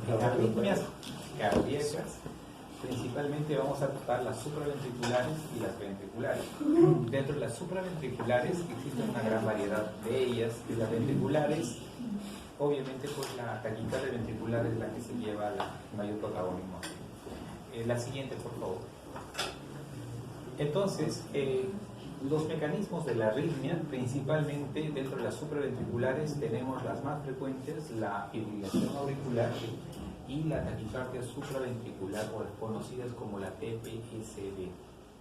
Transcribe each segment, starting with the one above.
En arritmias cardíacas, principalmente vamos a tratar las supraventriculares y las ventriculares. Dentro de las supraventriculares existe una gran variedad de ellas, y las ventriculares, obviamente, pues la taquicardia ventricular es la que se lleva la mayor protagonismo. La siguiente, por favor. Entonces, los mecanismos de la arritmia, principalmente dentro de las supraventriculares, tenemos las más frecuentes, la fibrilación auricular y la taquicardia supraventricular, o conocidas como la TPSV,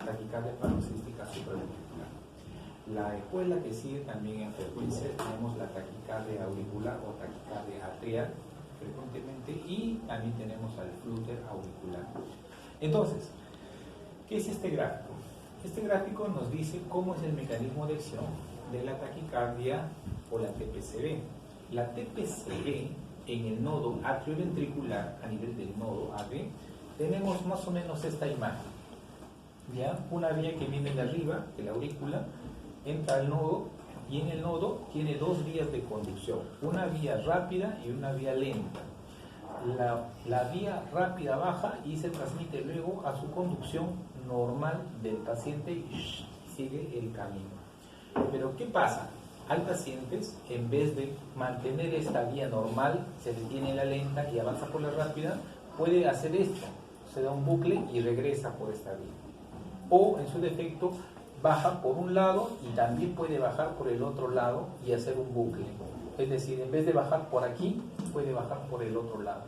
taquicardia paroxística supraventricular. La escuela que sigue también en frecuencia tenemos la taquicardia auricular o taquicardia atrial frecuentemente, y también tenemos al flúter auricular. Entonces, ¿qué es este gráfico? Este gráfico nos dice cómo es el mecanismo de acción de la taquicardia o la TPCV. La TPCV en el nodo atrioventricular, a nivel del nodo AB, tenemos más o menos esta imagen. ¿Ya? Una vía que viene de arriba, de la aurícula, entra al nodo, y en el nodo tiene dos vías de conducción, una vía rápida y una vía lenta. La vía rápida baja y se transmite luego a su conducción normal del paciente y sigue el camino. Pero ¿qué pasa? Hay pacientes, en vez de mantener esta vía normal, se detiene la lenta y avanza por la rápida, puede hacer esto, se da un bucle y regresa por esta vía. O, en su defecto, baja por un lado y también puede bajar por el otro lado y hacer un bucle. Es decir, en vez de bajar por aquí, puede bajar por el otro lado.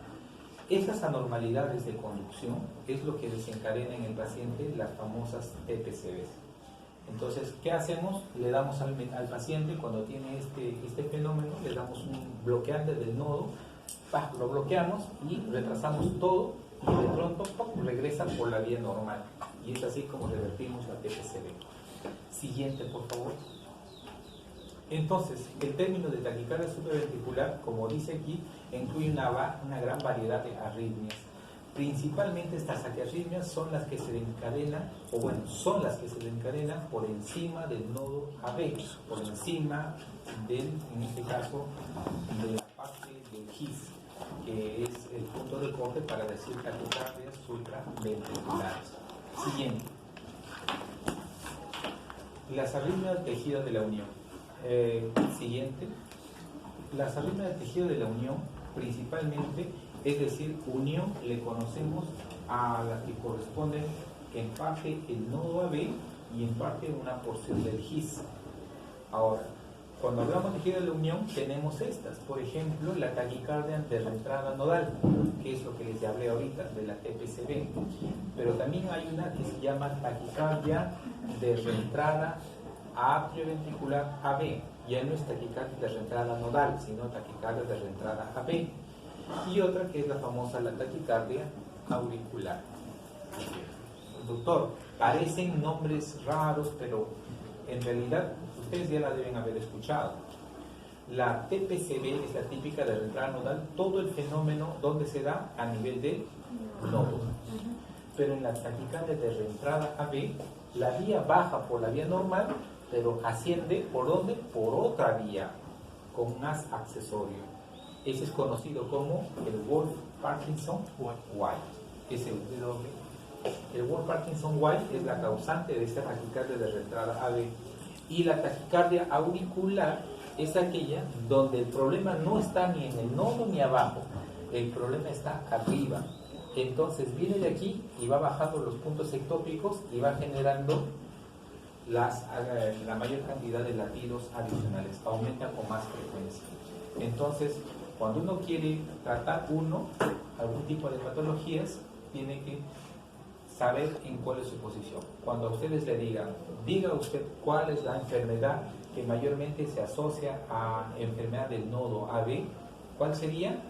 Esas anormalidades de conducción es lo que desencadena en el paciente las famosas TPCVs. Entonces, ¿qué hacemos? Le damos al paciente, cuando tiene este fenómeno, le damos un bloqueante del nodo, lo bloqueamos y retrasamos todo, y de pronto regresa por la vía normal. Y es así como revertimos la TPCV. Siguiente, por favor. Entonces, el término de taquicardia supraventricular, como dice aquí, incluye una gran variedad de arritmias. Principalmente estas arritmias son las que se desencadenan, por encima del nodo AB, por encima en este caso, de la parte del GIS, que es el punto de corte para decir taquicardias supraventriculares. Siguiente. Las arritmias del tejido de la unión. Siguiente. Las arritmias del tejido de la unión, principalmente, es decir, unión, le conocemos a la que corresponde en parte el nodo AB y en parte una porción del GIS. Ahora, cuando hablamos de tejido de la unión, tenemos estas. Por ejemplo, la taquicardia de reentrada nodal, que es lo que les hablé ahorita, de la TPCV. Pero también hay una que se llama taquicardia de reentrada atrioventricular AB. Ya no es taquicardia de reentrada nodal, sino taquicardia de reentrada AB. Y otra que es la famosa la taquicardia auricular. Doctor, parecen nombres raros, pero en realidad ustedes ya la deben haber escuchado. La TPCV es la típica de reentrada nodal, todo el fenómeno donde se da a nivel del nodo. Pero en la taquicardia de reentrada AB, la vía baja por la vía normal, pero asciende ¿por dónde? Por otra vía, con más accesorio. Ese es conocido como el Wolff-Parkinson-White. El Wolff-Parkinson-White es la causante de esta taquicardia de reentrada AB. Y la taquicardia auricular es aquella donde el problema no está ni en el nodo ni abajo, el problema está arriba. Entonces viene de aquí y va bajando los puntos ectópicos y va generando la mayor cantidad de latidos adicionales, aumenta con más frecuencia. Entonces, cuando uno quiere tratar algún tipo de patologías, tiene que saber en cuál es su posición. Cuando a ustedes le diga usted cuál es la enfermedad que mayormente se asocia a enfermedad del nodo AB, ¿cuál sería?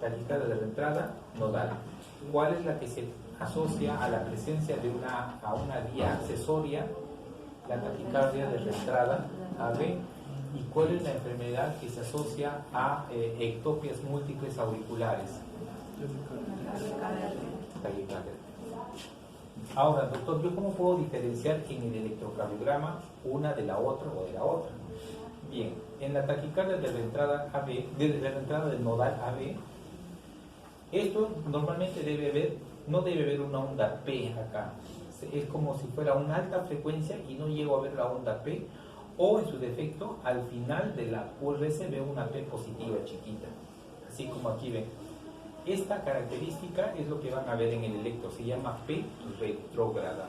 Taquicardia de reentrada nodal. ¿Cuál es la que se asocia a la presencia de una vía accesoria? La taquicardia de reentrada AB. ¿Y cuál es la enfermedad que se asocia a ectopias múltiples auriculares? Taquicardia. Ahora, doctor, ¿yo cómo puedo diferenciar en el electrocardiograma una de la otra o de la otra? Bien. en la taquicardia de la entrada AB, de la entrada del nodal AB, esto normalmente no debe haber una onda P acá. Es como si fuera una alta frecuencia y no llego a ver la onda P, o en su defecto, al final de la QRS veo una P positiva chiquita, así como aquí ven. Esta característica es lo que van a ver en el electro, se llama P retrógrada.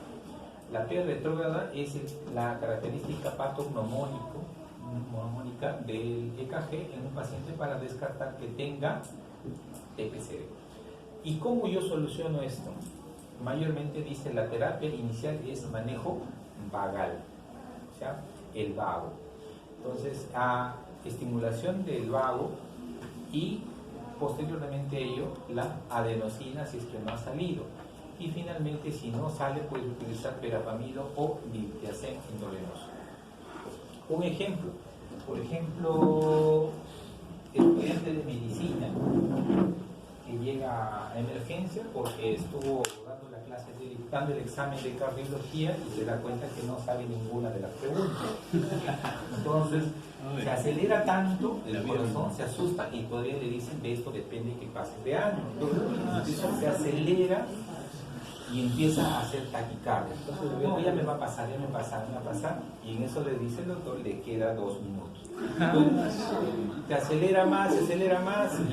La P retrógrada es la característica patognomónica del EKG en un paciente para descartar que tenga TPCD. ¿Y cómo yo soluciono esto? Mayormente dice la terapia inicial es manejo vagal, o sea, el vago. Entonces, a estimulación del vago y posteriormente a ello la adenosina si es que no ha salido. Y finalmente, si no sale, puedes utilizar verapamido o diltiazem endovenoso. Un ejemplo, por ejemplo, estudiante de medicina que llega a emergencia porque estuvo dando la clase, dando el examen de cardiología y se da cuenta que no sabe ninguna de las preguntas. Entonces, se acelera tanto el corazón, se asusta y todavía le dicen de esto depende que pases de año. Entonces, se acelera y empieza a hacer taquicardia. Entonces, no, ya me va a pasar, y en eso le dice el doctor, le queda 2 minutos. Entonces, se acelera más y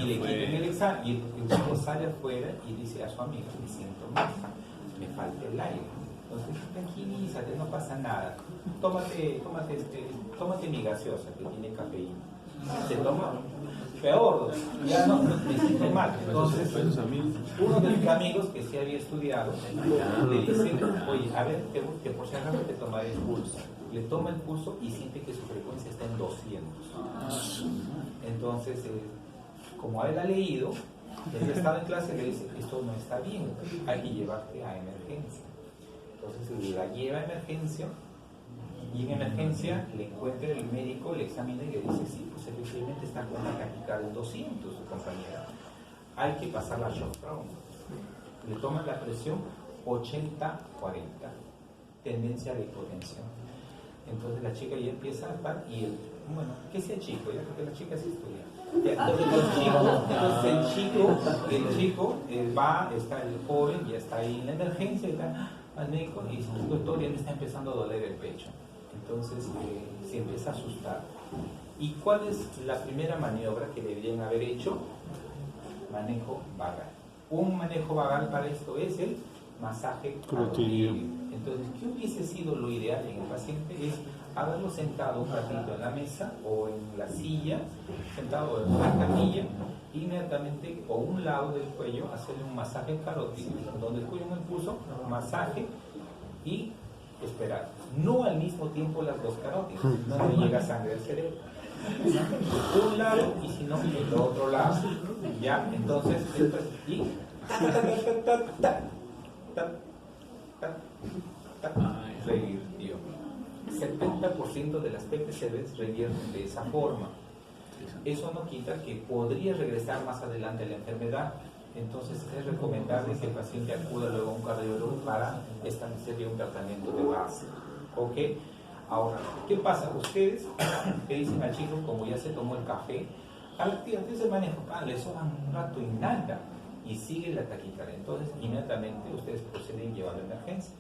le quitan el examen y el chico sale afuera y dice a su amiga, me siento mal, me falta el aire. Entonces, tranquilízate, no pasa nada, tómate mi gaseosa que tiene cafeína. Se toma, peor, ya no me siento mal. Entonces, uno de mis amigos que sí había estudiado le dice, oye, a ver, que por si acaso te tomaré el pulso. Le toma el pulso y siente que su frecuencia está en 200. Entonces, como él ha leído, él estaba en clase, le dice, esto no está bien, hay que llevarte a emergencia. Entonces la lleva a emergencia y en emergencia le encuentra el médico, le examina y le dice, sí, pues efectivamente está con una taquicardia en 200 su compañera. Hay que pasar la shock trauma. Le toman la presión 80-40, tendencia a la hipotensión. Entonces la chica ya empieza a estar y él, bueno, ¿qué es el chico? Ya porque la chica sí estudia. Entonces el chico va, está el joven, ya está ahí en la emergencia, está al médico y dice, doctor, ya me está empezando a doler el pecho. Entonces se empieza a asustar. ¿Y cuál es la primera maniobra que deberían haber hecho? Manejo vagal. Un manejo vagal para esto es el masaje carotídeo. Entonces, ¿qué hubiese sido lo ideal en el paciente? Es haberlo sentado un ratito en la mesa o en la silla, sentado en la camilla, inmediatamente o un lado del cuello hacerle un masaje carotídeo, donde el cuello en el pulso, masaje y esperar. No al mismo tiempo las dos carótidas, no le llega sangre al cerebro. Un lado y si no, el otro lado. Ya, entonces, y revirtió. 70% de las PPCVs revierten de esa forma. Eso no quita que podría regresar más adelante la enfermedad. Entonces es recomendable que el paciente acuda luego a un cardiólogo para establecer ya un tratamiento de base. ¿Ok? Ahora, ¿qué pasa? Ustedes le dicen al chico, como ya se tomó el café, a ver, tío, antes de manejo, le sobran un rato y nada, y sigue la taquicardia. Entonces, inmediatamente ustedes proceden llevando a emergencia.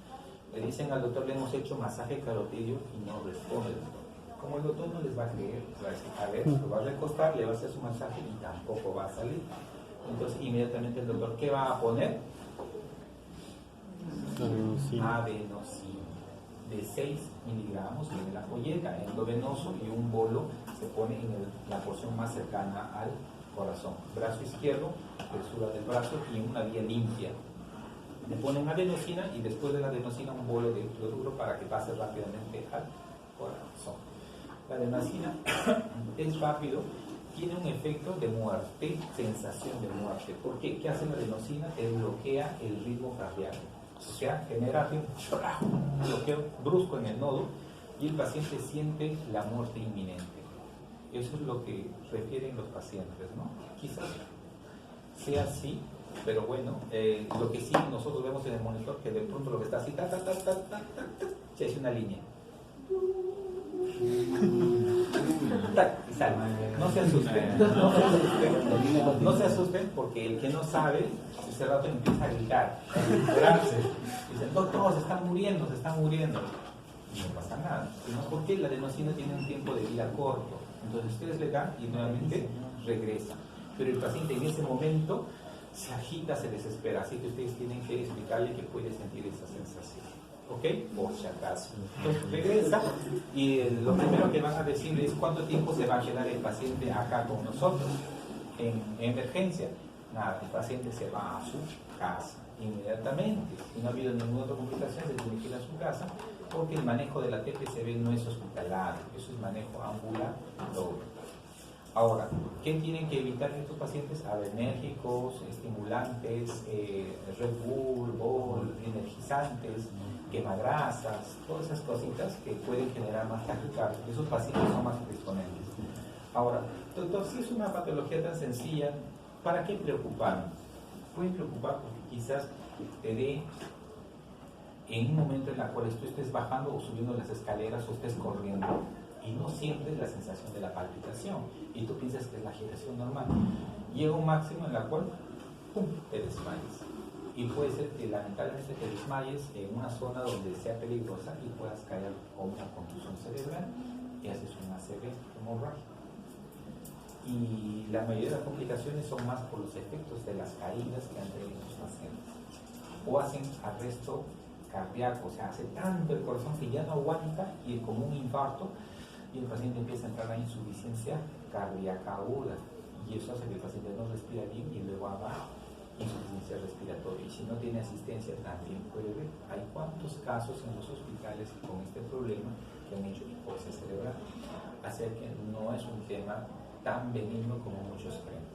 Le dicen al doctor, le hemos hecho masaje carotídeo y no responde. Como el doctor no les va a creer, va a decir, a ver, lo va a recostar, le va a hacer su masaje y tampoco va a salir. Entonces, inmediatamente el doctor, ¿qué va a poner? Adenosina de 6 miligramos en la ampolleta endovenoso y un bolo se pone en la porción más cercana al corazón. Brazo izquierdo, presura del brazo y en una vía limpia. Le ponen adenosina y después de la adenosina un bolo de cloruro para que pase rápidamente al corazón. La adenosina es rápido, tiene un efecto de muerte, sensación de muerte. ¿Por qué? ¿Qué hace la adenosina? Te bloquea el ritmo cardíaco. O sea, genera un bloqueo brusco en el nodo y el paciente siente la muerte inminente. Eso es lo que refieren los pacientes, ¿no? Quizás sea así, pero bueno, lo que sí nosotros vemos en el monitor, que de pronto lo que está así, se hace una línea. Y sale. No se asusten, no se asusten porque el que no sabe, ese rato empieza a gritar, a desesperarse. Dicen, todos se están muriendo, se están muriendo. Y no pasa nada, sino porque la adenosina tiene un tiempo de vida corto. Entonces ustedes le dan y nuevamente regresa. Pero el paciente en ese momento se agita, se desespera, así que ustedes tienen que explicarle que puede sentir esa sensación. ¿Ok? Por si acaso. Entonces regresa y lo primero que van a decir es cuánto tiempo se va a quedar el paciente acá con nosotros en emergencia. Nada, el paciente se va a su casa inmediatamente. Si no ha habido ninguna otra complicación, se tiene que ir a su casa porque el manejo de la TPCB no es hospitalario, eso es manejo ambulatorio. Ahora, ¿qué tienen que evitar estos pacientes? Adrenérgicos, estimulantes, Red Bull, Bol, energizantes, quemagrasas, todas esas cositas que pueden generar más taquicardia. Esos pacientes son más exponentes. Ahora, doctor, si es una patología tan sencilla, ¿para qué preocuparme? Puede preocupar porque quizás te dé en un momento en el cual tú estés bajando o subiendo las escaleras o estés corriendo y no sientes la sensación de la palpitación y tú piensas que es la agitación normal. Llega un máximo en la cual ¡pum!, te desmayes. Y puede ser que lamentablemente te desmayes en una zona donde sea peligrosa y puedas caer con una contusión cerebral y haces una ACV hemorrágica. Y la mayoría de las complicaciones son más por los efectos de las caídas que han tenido los pacientes. O hacen arresto cardíaco, o sea, hace tanto el corazón que ya no aguanta y es como un infarto y el paciente empieza a entrar en insuficiencia cardíaca aguda y eso hace que el paciente no respira bien y luego haga insuficiencia respiratoria y si no tiene asistencia también puede ver. Hay cuantos casos en los hospitales con este problema que han hecho hipoxia cerebral, así que no es un tema tan benigno como muchos creen.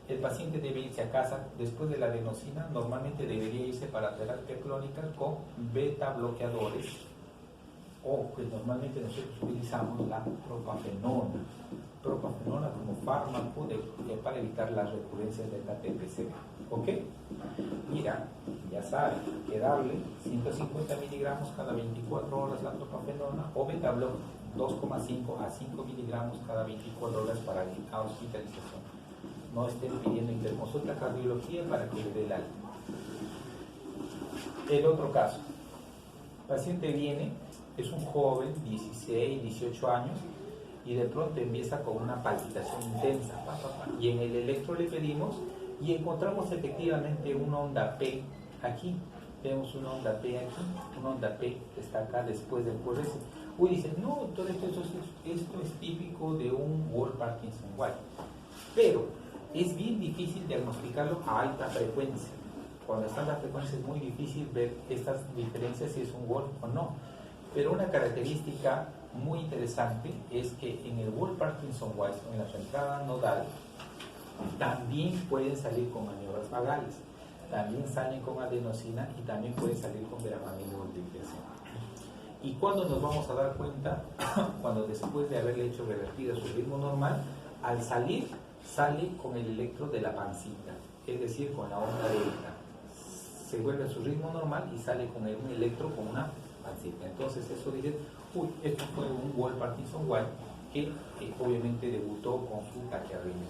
El paciente debe irse a casa después de la adenosina, normalmente debería irse para terapia clónica con beta bloqueadores o pues normalmente nosotros utilizamos la propafenona como fármaco para evitar las recurrencias de la TPCB. ¿Ok? Mira, ya saben, hay que darle 150 miligramos cada 24 horas la propafenona o beta block 2,5 a 5 miligramos cada 24 horas para la hospitalización. No estén pidiendo interconsulta cardiología para que le dé el alta. El otro caso, el paciente viene, es un joven, 16, 18 años, y de pronto empieza con una palpitación intensa, y en el electro le pedimos y encontramos efectivamente una onda P aquí. Vemos una onda P aquí, una onda P que está acá después del QRS. Uy, dice, no, todo esto es típico de un Wolff-Parkinson-White. Pero es bien difícil diagnosticarlo a alta frecuencia. Cuando está a alta frecuencia es muy difícil ver estas diferencias si es un Wolff o no. Pero una característica muy interesante es que en el Wolff-Parkinson-White, en la entrada nodal, también pueden salir con maniobras vagales, también salen con adenosina y también pueden salir con verapamil multiplicación. ¿Y cuándo nos vamos a dar cuenta? Cuando después de haberle hecho revertir a su ritmo normal, al salir, sale con el electro de la pancita, es decir, con la onda delta. Se vuelve a su ritmo normal y sale con un electro con una pancita. Entonces eso dice, uy, esto fue un Wolff-Parkinson-White que obviamente debutó con su taquiarritmia.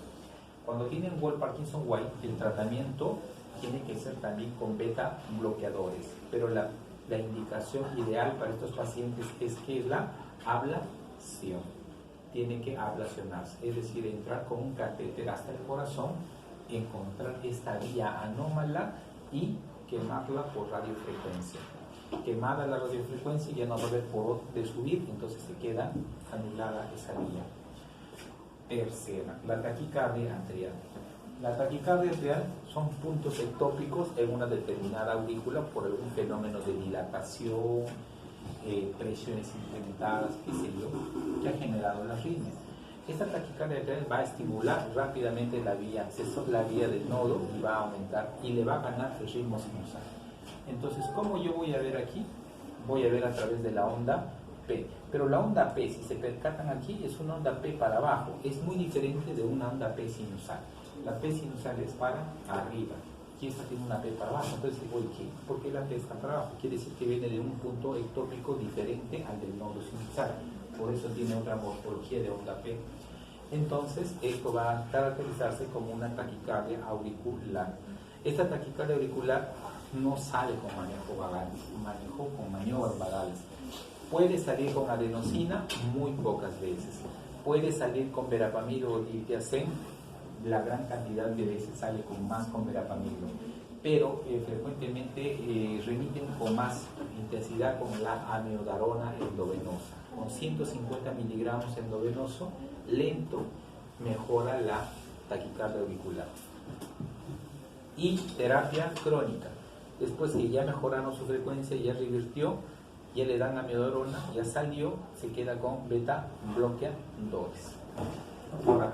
Cuando tienen Wolff-Parkinson-White, el tratamiento tiene que ser también con beta bloqueadores, pero la indicación ideal para estos pacientes es que la ablación. Tiene que ablacionarse, es decir, entrar con un catéter hasta el corazón, encontrar esta vía anómala y quemarla por radiofrecuencia. Quemada la radiofrecuencia ya no va a haber por de subir, entonces se queda anulada esa vía. Tercera, la taquicardia atrial. La taquicardia atrial son puntos ectópicos en una determinada aurícula por algún fenómeno de dilatación, presiones incrementadas, qué sé yo, que ha generado la arritmia. Esta taquicardia atrial va a estimular rápidamente la vía del nodo y va a aumentar y le va a ganar el ritmo sinusal. Entonces, ¿cómo yo voy a ver aquí? Voy a ver a través de la onda P. Pero la onda P, si se percatan aquí, es una onda P para abajo. Es muy diferente de una onda P sinusal. La P sinusal es para arriba. Aquí esta tiene una P para abajo. Entonces, oye, ¿por qué la P está para abajo? Quiere decir que viene de un punto ectópico diferente al del nodo sinusal. por eso tiene otra morfología de onda P. Entonces, esto va a caracterizarse como una taquicardia auricular. Esta taquicardia auricular no sale con manejo vagal, manejo con maniobras vagales. Puede salir con adenosina muy pocas veces. Puede salir con verapamil o diltiazem, la gran cantidad de veces sale con verapamil. Pero frecuentemente remiten con más intensidad con la amiodarona endovenosa. Con 150 miligramos endovenoso, lento, mejora la taquicardia auricular. Y terapia crónica. Después que ya mejoraron su frecuencia, ya revirtió, ya le dan amiodarona, ya salió, se queda con beta bloqueadores. Ahora,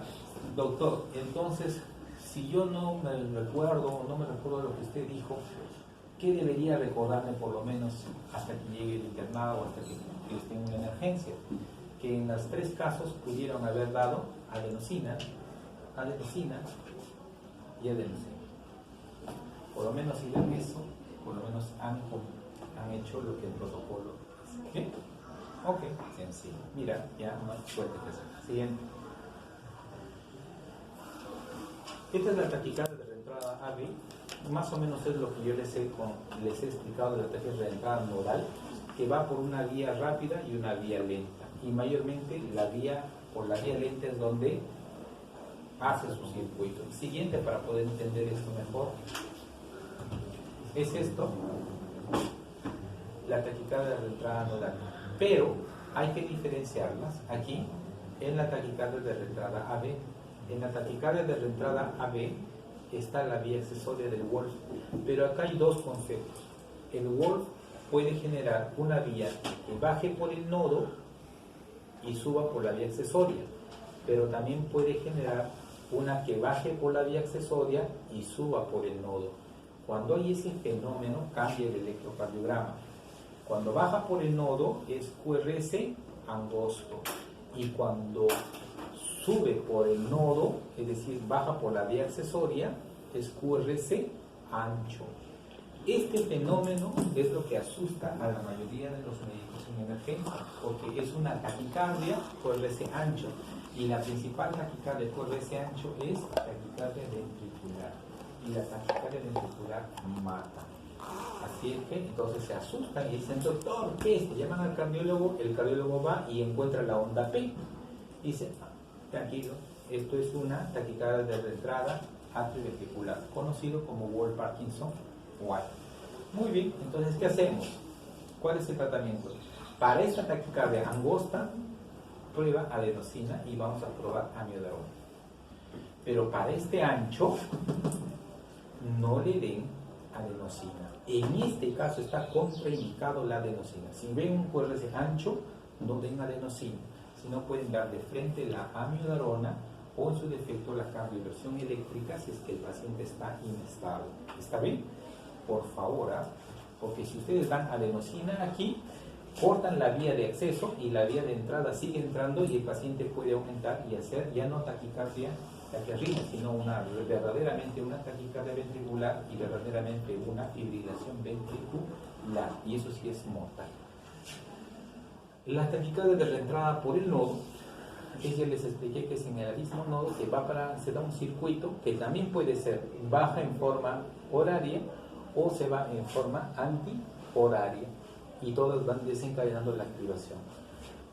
doctor, entonces, si yo no me recuerdo lo que usted dijo, ¿qué debería recordarme por lo menos hasta que llegue el internado o hasta que esté en una emergencia? Que en los 3 casos pudieron haber dado adenosina y adenosina. Por lo menos si ven eso, por lo menos han hecho lo que el protocolo hace. ¿Sí? Ok, sencillo. Mira, ya más fuerte que eso. Siguiente. Esta es la taquicardia de reentrada AB. Más o menos es lo que yo les he explicado de la taquicardia de reentrada nodal, que va por una vía rápida y una vía lenta. Y mayormente por la vía lenta es donde hace su circuito. Siguiente, para poder entender esto mejor, es esto, la taquicardia de reentrada nodal. Pero hay que diferenciarlas aquí en la taquicardia de reentrada AB. En la taquicardia de reentrada AB está la vía accesoria del Wolf, pero acá hay 2 conceptos. El Wolf puede generar una vía que baje por el nodo y suba por la vía accesoria, pero también puede generar una que baje por la vía accesoria y suba por el nodo. Cuando hay ese fenómeno, cambia el electrocardiograma. Cuando baja por el nodo es QRS angosto, y cuando sube por el nodo, es decir, baja por la vía accesoria, es QRS ancho. Este fenómeno es lo que asusta a la mayoría de los médicos en emergencia, porque es una taquicardia QRS ancho, y la principal taquicardia QRS ancho es taquicardia ventricular, y la taquicardia ventricular mata. Así es que entonces se asustan y dicen, doctor, ¿qué es? Llaman al cardiólogo, el cardiólogo va y encuentra la onda P. Dice, tranquilo, esto es una taquicardia de reentrada atrioventricular, conocido como Wolff-Parkinson-White. Muy bien, entonces, ¿qué hacemos? ¿Cuál es el tratamiento? Para esta taquicardia angosta, prueba adenosina y vamos a probar amiodarona. Pero para este ancho, no le den adenosina. En este caso está contraindicado la adenosina. Si ven un QRS ancho, no den adenosina, sino pueden dar de frente la amiodarona o en su defecto la cardioversión eléctrica si es que el paciente está inestable. ¿Está bien? Por favor, porque si ustedes dan adenosina aquí, cortan la vía de acceso y la vía de entrada sigue entrando y el paciente puede aumentar y hacer ya no taquicardia sino verdaderamente una taquicardia ventricular y verdaderamente una fibrilación ventricular, y eso sí es mortal. La taquicardia de reentrada por el nodo, ya les expliqué que es en el mismo nodo, se da un circuito que también puede ser baja en forma horaria o se va en forma antihoraria, y todas van desencadenando la activación.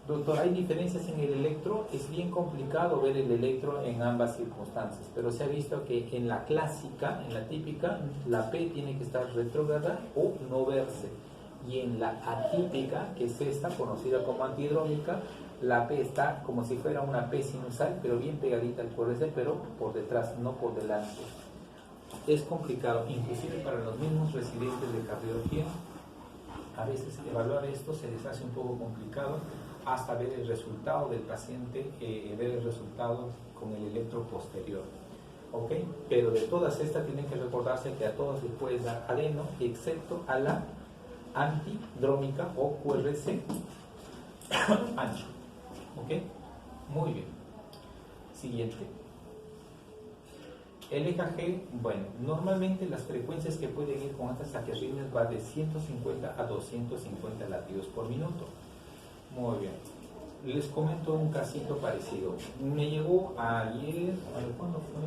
Doctor, ¿hay diferencias en el electro? Es bien complicado ver el electro en ambas circunstancias, pero se ha visto que en la clásica, en la típica, la P tiene que estar retrógrada o no verse, y en la atípica, que es esta, conocida como antidrómica, la P está como si fuera una P sinusal, pero bien pegadita al QRS, pero por detrás, no por delante. Es complicado, inclusive para los mismos residentes de cardiología. A veces evaluar esto se les hace un poco complicado hasta ver el resultado del paciente, ver el resultado con el electro posterior. ¿Ok? Pero de todas estas tienen que recordarse que a todas les puedes dar adeno, excepto a la antidrómica o QRS ancho. ¿Ok? Muy bien. Siguiente. El EKG, bueno, normalmente las frecuencias que pueden ir con estas taquiarritmias va de 150 a 250 latidos por minuto. Muy bien. les comento un casito parecido. Me llegó ayer, a ver, ¿cuándo fue?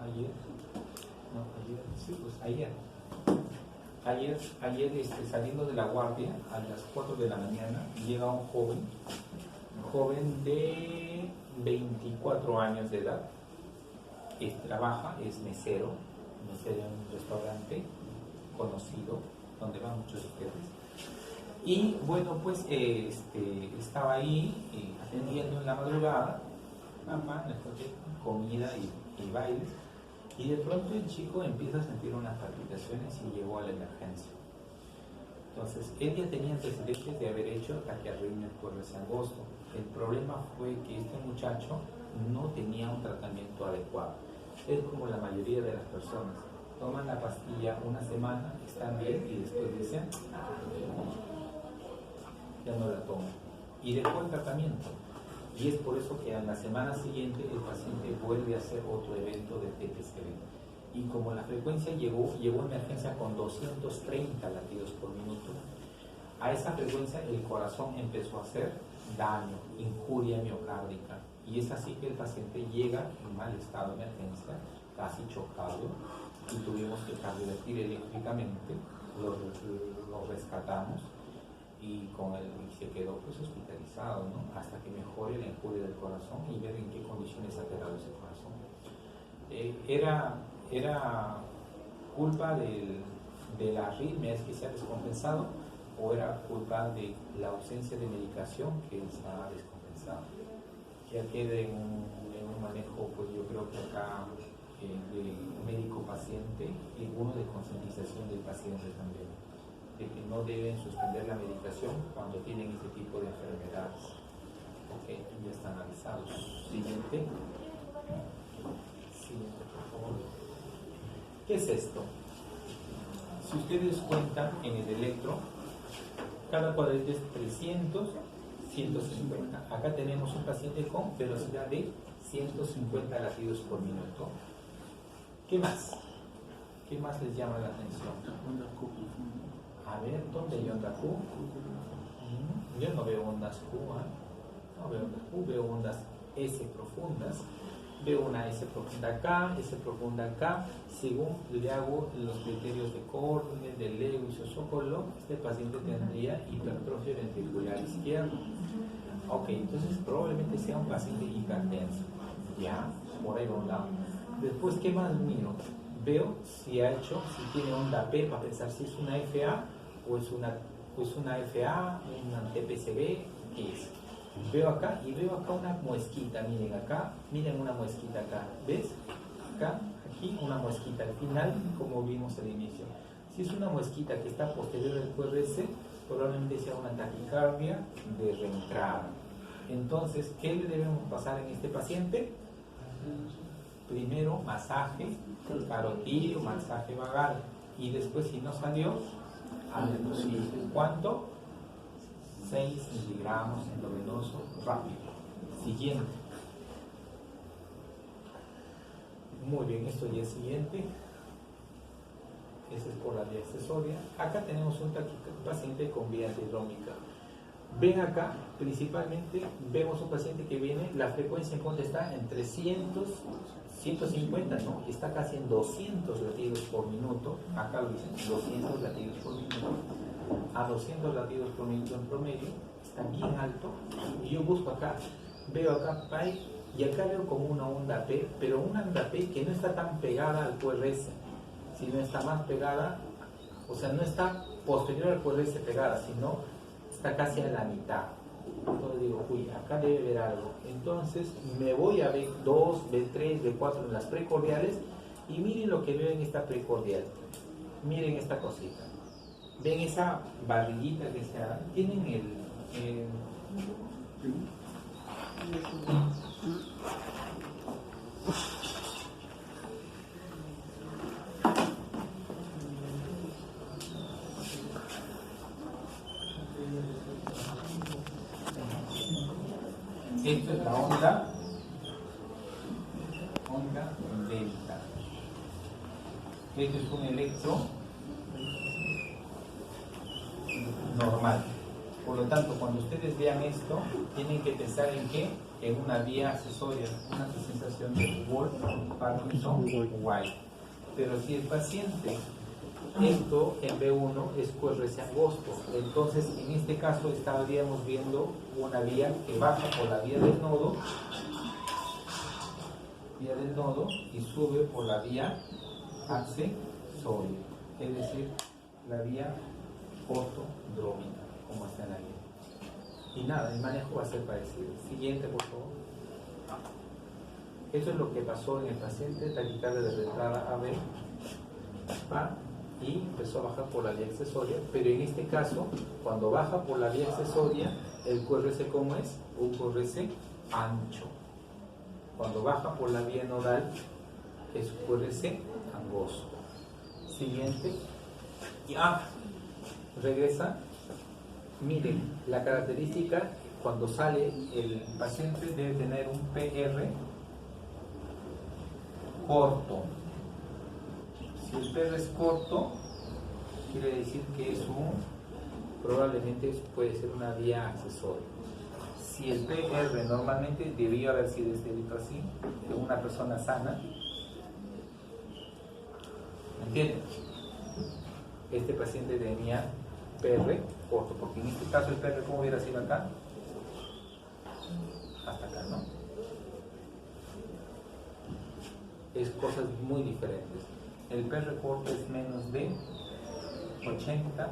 Ayer. No, ayer, sí, pues ayer. Ayer saliendo de la guardia a las 4 de la mañana, llega un joven de 24 años de edad, trabaja, es mesero en un restaurante conocido, donde van muchos de ustedes. Y bueno, pues estaba ahí atendiendo en la madrugada, comida y bailes. Y de pronto el chico empieza a sentir unas palpitaciones y llegó a la emergencia. Entonces, él ya tenía antecedentes de haber hecho taquiarritmia por agosto. El problema fue que este muchacho no tenía un tratamiento adecuado. Es como la mayoría de las personas. Toman la pastilla una semana, están bien y después dicen, ya no la tomo. Y dejó el tratamiento. Y es por eso que a la semana siguiente el paciente vuelve a hacer otro evento de TPCV. Y como la frecuencia llegó a emergencia con 230 latidos por minuto, a esa frecuencia el corazón empezó a hacer daño, injuria miocárdica. Y es así que el paciente llega en mal estado de emergencia, casi chocado, y tuvimos que cardiovertir eléctricamente, lo rescatamos. Y se quedó pues hospitalizado, ¿no? Hasta que mejore la injuria del corazón y ver en qué condiciones ha quedado ese corazón. ¿Era culpa de la arritmia que se ha descompensado o era culpa de la ausencia de medicación que se ha descompensado? Ya queda en un manejo, pues yo creo que acá de médico-paciente y uno de concientización del paciente también, de que no deben suspender la medicación cuando tienen este tipo de enfermedades. Ok, ya están avisados. Siguiente, por favor. ¿Qué es esto? Si ustedes cuentan en el electro, cada cuadrito es 300, 150. Acá tenemos un paciente con velocidad de 150 latidos por minuto. ¿Qué más? ¿Qué más les llama la atención? A ver, ¿dónde hay onda Q? Yo no veo ondas Q, no veo ondas Q, veo ondas S profundas. Veo una S profunda acá, S profunda acá. Según le hago los criterios de Córdoba, de Lewis o Sokolow, este paciente tendría hipertrofia ventricular izquierda. Ok, entonces probablemente sea un paciente hipertenso. Ya, por ahí va un lado. Después, ¿qué más miro? Veo si tiene onda P para pensar si es una FA o es una FA, una TPCV, ¿qué es? Veo acá y veo acá una muesquita, miren acá, miren una muesquita acá, ¿ves? Acá, aquí una muesquita al final, como vimos al inicio. Si es una muesquita que está posterior al QRS, probablemente sea una taquicardia de reentrada. Entonces, ¿qué le debemos pasar en este paciente? Primero masaje carotídeo, masaje vagal, y después si no salió, ¿cuánto? 6 miligramos endovenoso rápido. Siguiente. Muy bien, esto ya es siguiente. Ese es por la vía accesoria. Acá tenemos un paciente con vía antidrómica. Ven acá, principalmente vemos un paciente que viene, la frecuencia en cuanto está en 300, 150, no, está casi en 200 latidos por minuto. Acá lo dicen, 200 latidos por minuto. A 200 latidos por minuto en promedio, está bien alto. Y yo busco acá, veo acá pi, y acá veo como una onda P, pero una onda P que no está tan pegada al QRS, sino está más pegada, o sea, no está posterior al QRS pegada, sino está casi a la mitad. Entonces digo, uy, acá debe haber algo. Entonces me voy a B2, B3, B4 en las precordiales y miren lo que veo en esta precordial. Miren esta cosita. Ven esa barriguita que se da. Tienen esto es la onda delta. Esto es un electro normal. Por lo tanto, cuando ustedes vean esto, tienen que pensar en qué, en una vía accesoria, una presentación de Wolff-Parkinson-White. Pero si el paciente, esto en B1 es QRS angosto, entonces en este caso estaríamos viendo una vía que baja por la vía del nodo y sube por la vía accesoria, es decir, la vía ortodrómica, como está en la guía. Y nada, el manejo va a ser parecido. Siguiente, por favor. Eso es lo que pasó en el paciente, taquicardia de entrada AB, y empezó a bajar por la vía accesoria, pero en este caso, cuando baja por la vía accesoria, el QRS, ¿cómo es? Un QRS ancho. Cuando baja por la vía nodal, es QRS angosto. Siguiente. Y regresa. Miren, la característica, cuando sale el paciente debe tener un PR corto. Si el PR es corto, quiere decir que probablemente puede ser una vía accesoria. Si el PR normalmente debió haber sido escrito así, de una persona sana, ¿entienden? Este paciente tenía PR corto, porque en este caso el PR, ¿cómo hubiera sido acá? Hasta acá, ¿no? Es cosas muy diferentes. El PR corto es menos de 80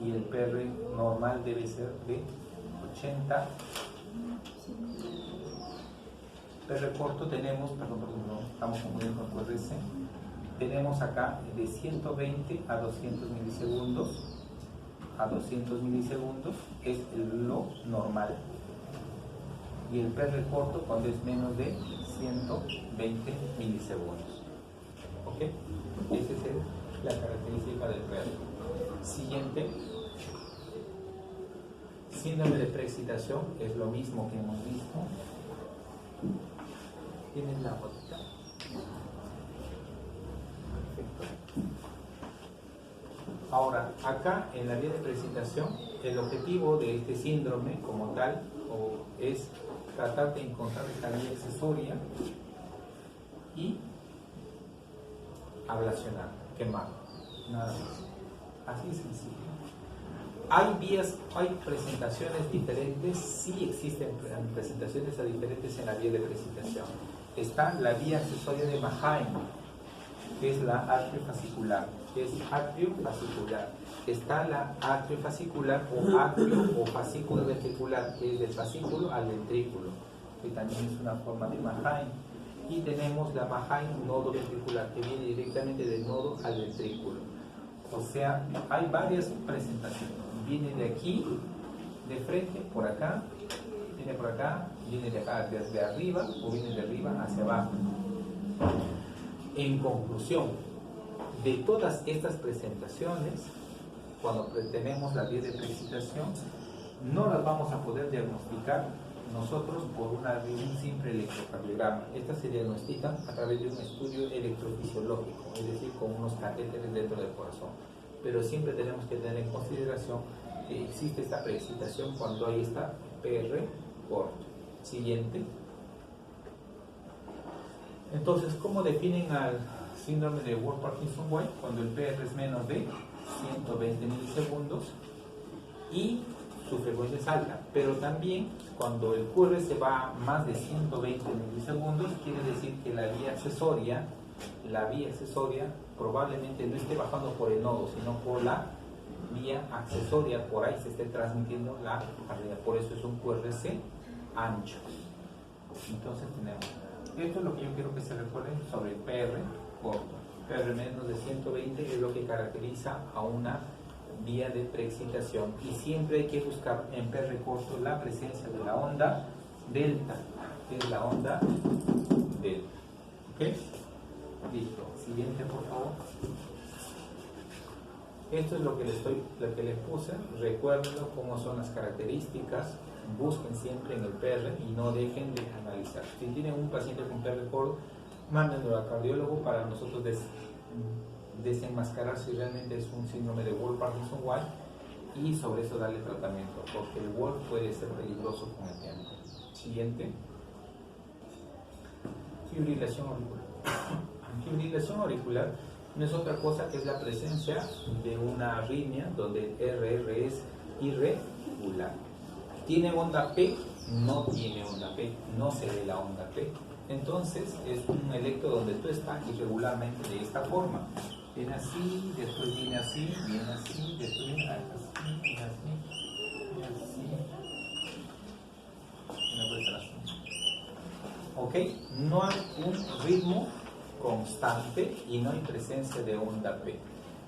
y el PR normal debe ser de 80. PR corto tenemos, perdón, no, estamos confundiendo con QRS. Tenemos acá de 120 a 200 milisegundos. A 200 milisegundos es lo normal. Y el PR corto cuando es menos de 120 milisegundos. ¿Ok? Esa es la característica del PR. Siguiente. Síndrome de preexcitación es lo mismo que hemos visto. Tienes la botita. Perfecto. Ahora, acá en la vía de preexcitación, el objetivo de este síndrome como tal es tratar de encontrar esta vía accesoria y ablacionar, quemar, nada más. Así de sencillo. Hay presentaciones diferentes, sí existen presentaciones diferentes en la vía de preexcitación. Está la vía accesoria de Mahain, que es la atriofascicular, Está la atriofascicular o atrio o fascículo ventricular, que es del fascículo al ventrículo, que también es una forma de Mahain. Y tenemos la Mahain nodo ventricular, que viene directamente del nodo al ventrículo. O sea, hay varias presentaciones. Viene de aquí, de frente, por acá, viene por acá, viene de acá desde arriba o viene de arriba hacia abajo. En conclusión, de todas estas presentaciones, cuando tenemos la vía de preexcitación, no las vamos a poder diagnosticar nosotros por un simple electrocardiograma. Estas se diagnostican a través de un estudio electrofisiológico, es decir, con unos catéteres dentro del corazón. Pero siempre tenemos que tener en consideración que existe esta preexcitación cuando hay esta PR corto. Siguiente. Entonces, ¿cómo definen al síndrome de Wolff-Parkinson-White? Cuando el PR es menos de 120 milisegundos y su frecuencia es alta, pero también cuando el QRS va a más de 120 milisegundos, quiere decir que la vía accesoria probablemente no esté bajando por el nodo, sino por la vía accesoria, por ahí se esté transmitiendo la carga, por eso es un QRS ancho. Entonces tenemos, esto es lo que yo quiero que se recuerden sobre el PR corto. PR menos de 120 es lo que caracteriza a una vía de preexcitación, y siempre hay que buscar en PR corto la presencia de la onda delta, que es la onda delta. ¿Ok? Listo. Siguiente, por favor. Esto es lo que les puse. Recuérdenlo cómo son las características. Busquen siempre en el PR y no dejen de analizar. Si tienen un paciente con PR corto, mándenlo al cardiólogo para nosotros desenmascarar si realmente es un síndrome de Wolff-Parkinson-White y sobre eso darle tratamiento, porque el Wolf puede ser peligroso con el tiempo. Siguiente. Fibrilación auricular. Fibrilación auricular no es otra cosa que es la presencia de una arritmia donde el RR es irregular. ¿Tiene onda P? No tiene onda P, no se ve la onda P. Entonces es un electro donde tú estás irregularmente de esta forma. Viene así, después viene así, viene así, después viene así, viene así, viene así. Y no puede estar así. ¿Ok? No hay un ritmo constante y no hay presencia de onda P.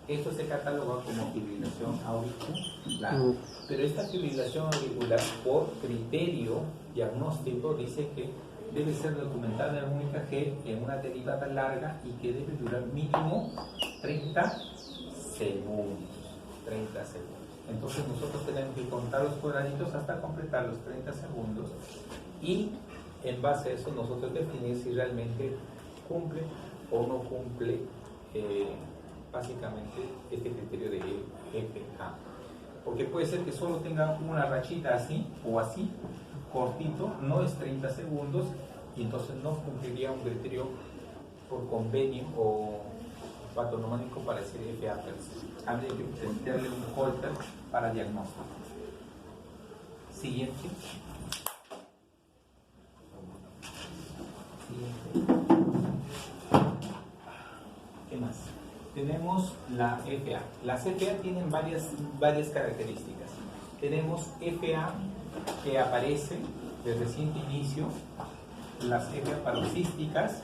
Esto se cataloga como fibrilación auricular. Pero esta fibrilación auricular, por criterio diagnóstico, dice que debe ser documentada en un EKG en una derivada larga y que debe durar mínimo 30 segundos. 30 segundos. Entonces nosotros tenemos que contar los cuadraditos hasta completar los 30 segundos y en base a eso nosotros definir si realmente cumple o no cumple básicamente este criterio de FA. Porque puede ser que solo tenga una rachita así o así, cortito, no es 30 segundos y entonces no cumpliría un criterio por convenio o patognomónico para decir FA per se. Habría que darle un holter para diagnóstico. Siguiente. ¿Qué más? Tenemos la FA. Las FA tienen varias características. Tenemos FA que aparece de reciente inicio, las FA paroxísticas.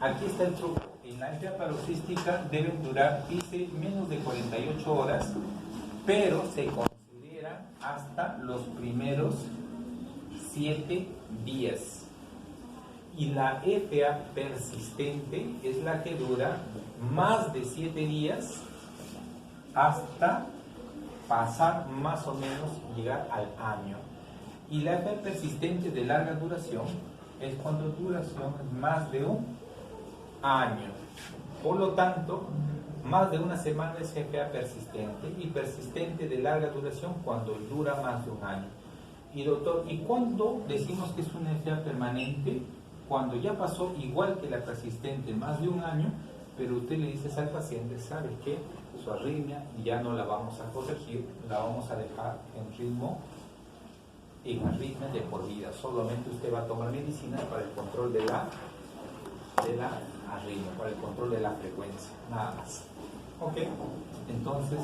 Aquí está el truco. En la FA paroxística deben durar, dice, menos de 48 horas, pero se considera hasta los primeros 7 días. Y la FA persistente es la que dura más de 7 días hasta pasar más o menos llegar al año. Y la FA persistente de larga duración es cuando duración es más de un año. Por lo tanto, más de una semana es FA persistente y persistente de larga duración cuando dura más de un año. Y doctor, ¿y cuándo decimos que es una FA permanente? Cuando ya pasó igual que la persistente más de un año, pero usted le dice al paciente, ¿sabe qué? Su arritmia ya no la vamos a corregir, la vamos a dejar en arritmia de por vida. Solamente usted va a tomar medicina para el control de la arritmia, para el control de la frecuencia, nada más. ¿Ok? Entonces,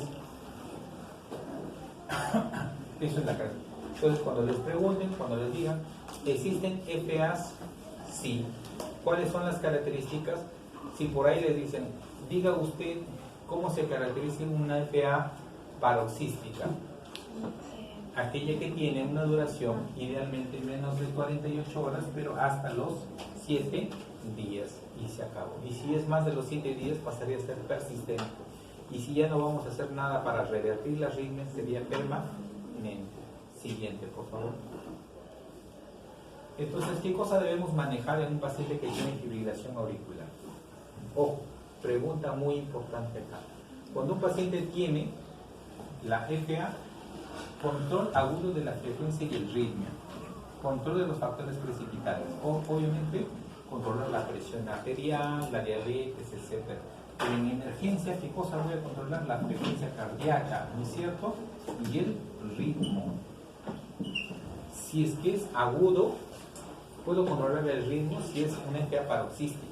eso es la carga. Entonces, cuando les pregunten, cuando les digan, ¿existen FAs? Sí. ¿Cuáles son las características? Si por ahí les dicen, diga usted cómo se caracteriza una FA paroxística. Aquella que tiene una duración idealmente menos de 48 horas, pero hasta los 7 días y se acabó. Y si es más de los 7 días pasaría a ser persistente. Y si ya no vamos a hacer nada para revertir la arritmia, sería permanente. Siguiente, por favor. Entonces, ¿qué cosa debemos manejar en un paciente que tiene fibrilación auricular? Ojo, pregunta muy importante acá. Cuando un paciente tiene la FA, control agudo de la frecuencia y el ritmo, control de los factores precipitantes, obviamente controlar la presión arterial, la diabetes, etc. Pero en emergencia, ¿qué cosa voy a controlar? La frecuencia cardíaca, ¿no es cierto? Y el ritmo. Si es que es agudo, puedo controlar el ritmo si es una FA paroxística,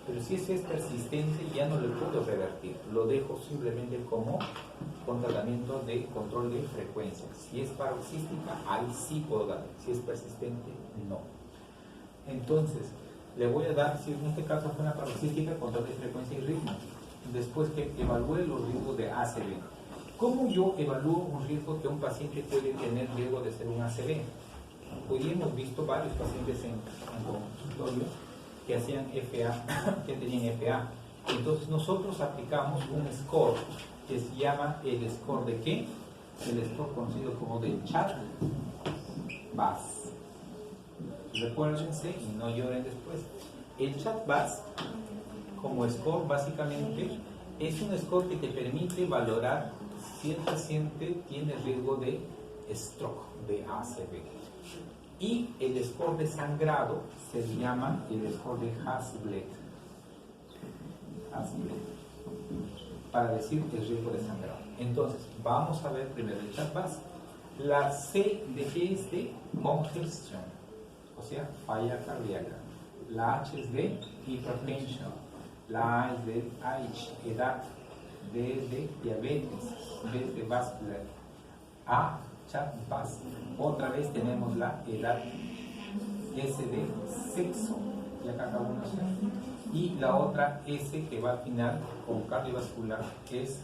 pero si es persistente ya no lo puedo revertir, lo dejo simplemente como con tratamiento de control de frecuencia. Si es paroxística, ahí sí puedo dar, si es persistente, no. Entonces, le voy a dar, si en este caso fue una paroxística, control de frecuencia y ritmo, después que evalúe los riesgos de ACV. ¿Cómo yo evalúo un riesgo que un paciente puede tener riesgo de ser un ACV? Hoy hemos visto varios pacientes en consultorio que hacían FA, que tenían FA. Entonces nosotros aplicamos un score que se llama el score de ¿qué? El score conocido como de Chat-VAS. Recuérdense y no lloren después. El Chat-VAS como score básicamente es un score que te permite valorar si el paciente tiene riesgo de stroke, de ACV. Y el score de sangrado se llama el score de Hasbled, para decir el riesgo de sangrado. Entonces, vamos a ver primero el CHA2-VAS. La C de G es de congestión, o sea, falla cardíaca. La H es de hipertensión. La A es de H, edad. D de diabetes. B de vascular. A, CHA2-VAS. Otra vez tenemos la edad. S de sexo. Y acá cada uno sea. Y la otra S que va al final con cardiovascular es